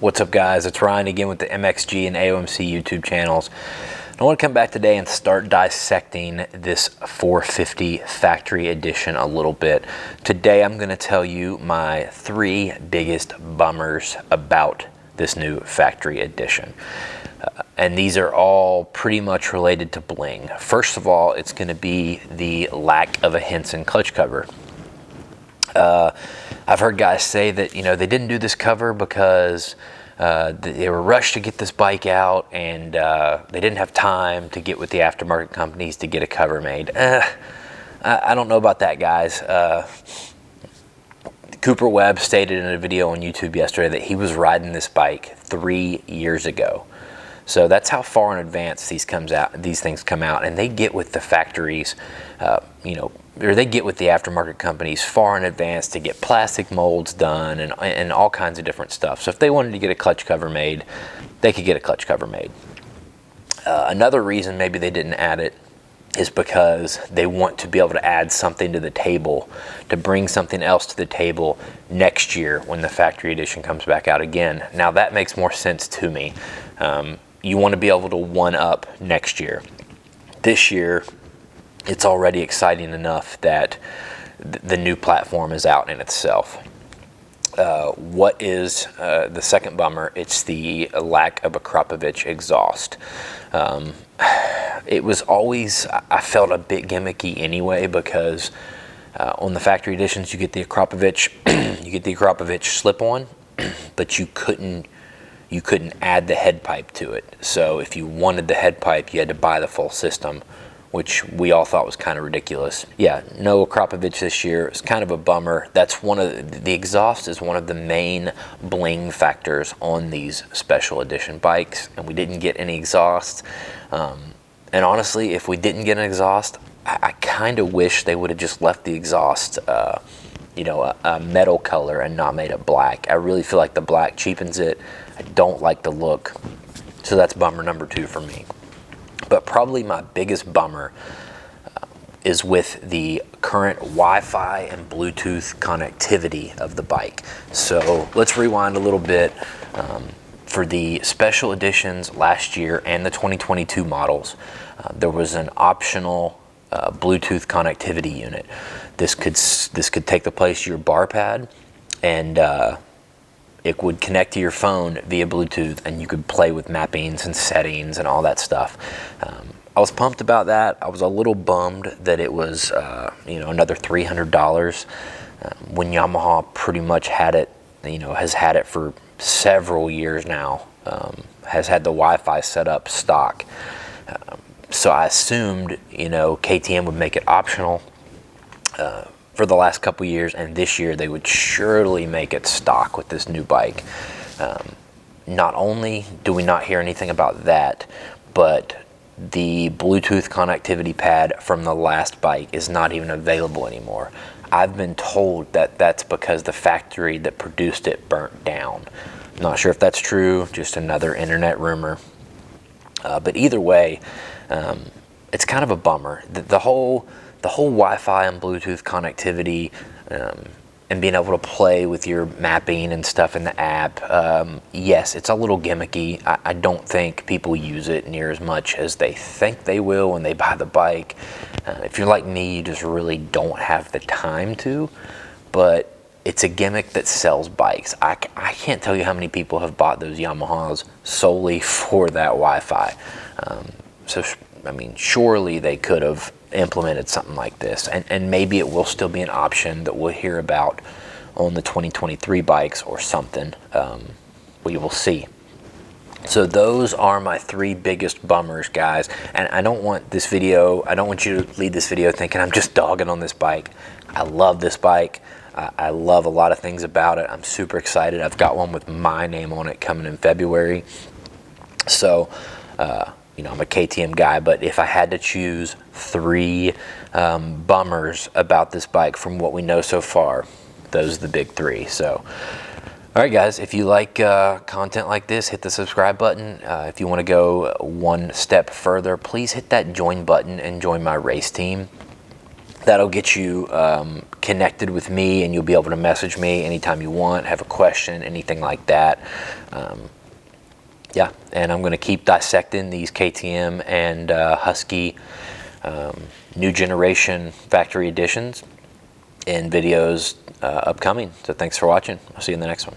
What's up, guys? It's Ryan again with the MXG and AOMC YouTube channels. I want to come back today and start dissecting this 450 Factory Edition a little bit. Today I'm going to tell you my 3 biggest bummers about this new Factory Edition. And these are all pretty much related to bling. First of all, it's going to be the lack of a Henson clutch cover. I've heard guys say that, you know, they didn't do this cover because they were rushed to get this bike out and they didn't have time to get with the aftermarket companies to get a cover made. I don't know about that, guys. Cooper Webb stated in a video on YouTube yesterday that he was riding this bike 3 years ago. So that's how far in advance these things come out, and they get with the factories, or they get with the aftermarket companies far in advance to get plastic molds done and all kinds of different stuff. So if they wanted to get a clutch cover made, they could get a clutch cover made. Another reason maybe they didn't add it is because they want to be able to add something to the table, to bring something else to the table next year when the Factory Edition comes back out again. Now that makes more sense to me. You want to be able to one-up next year. This year, it's already exciting enough that the new platform is out in itself. What is the second bummer? It's the lack of Akrapovic exhaust. It was always, I felt, a bit gimmicky anyway, because on the Factory Editions you get the Akrapovic, slip-on, but you couldn't add the head pipe to it. So if you wanted the head pipe, you had to buy the full system, which we all thought was kind of ridiculous. Yeah, no Akrapovic this year. It's kind of a bummer. That's the exhaust is one of the main bling factors on these special edition bikes, and we didn't get any exhaust. And honestly, if we didn't get an exhaust, I kind of wish they would have just left the exhaust a metal color and not made it black. I really feel like the black cheapens it. I don't like the look. So that's bummer number 2 for me. But probably my biggest bummer is with the current Wi-Fi and Bluetooth connectivity of the bike. So let's rewind a little bit. For the special editions last year and the 2022 models, there was an optional Bluetooth connectivity unit. This could take the place of your bar pad, and it would connect to your phone via Bluetooth, and you could play with mappings and settings and all that stuff. I was pumped about that. I was a little bummed that it was another $300 when Yamaha pretty much had it, has had it for several years now, has had the Wi-Fi set up stock. So I assumed, KTM would make it optional for the last couple years, and this year they would surely make it stock with this new bike. Not only do we not hear anything about that, but the Bluetooth connectivity pad from the last bike is not even available anymore. I've been told that that's because the factory that produced it burnt down. Not sure if that's true, just another internet rumor. But either way, it's kind of a bummer. The whole Wi-Fi and Bluetooth connectivity and being able to play with your mapping and stuff in the app, yes, it's a little gimmicky. I don't think people use it near as much as they think they will when they buy the bike. If you're like me, you just really don't have the time to, but it's a gimmick that sells bikes. I can't tell you how many people have bought those Yamahas solely for that Wi-Fi. Surely they could have implemented something like this, and maybe it will still be an option that we'll hear about on the 2023 bikes or something. We will see. So those are my 3 biggest bummers, guys. And I don't want you to leave this video thinking I'm just dogging on this bike. I love this bike. I love a lot of things about it. I'm super excited. I've got one with my name on it coming in February. So, I'm a KTM guy, but if I had to choose 3 bummers about this bike from what we know so far, those are the big 3. So, all right, guys, if you like content like this, hit the subscribe button. If you want to go one step further, please hit that join button and join my race team. That'll get you connected with me, and you'll be able to message me anytime you want, have a question, anything like that. Yeah, and I'm going to keep dissecting these KTM and Husky new generation factory editions in videos upcoming. So thanks for watching. I'll see you in the next one.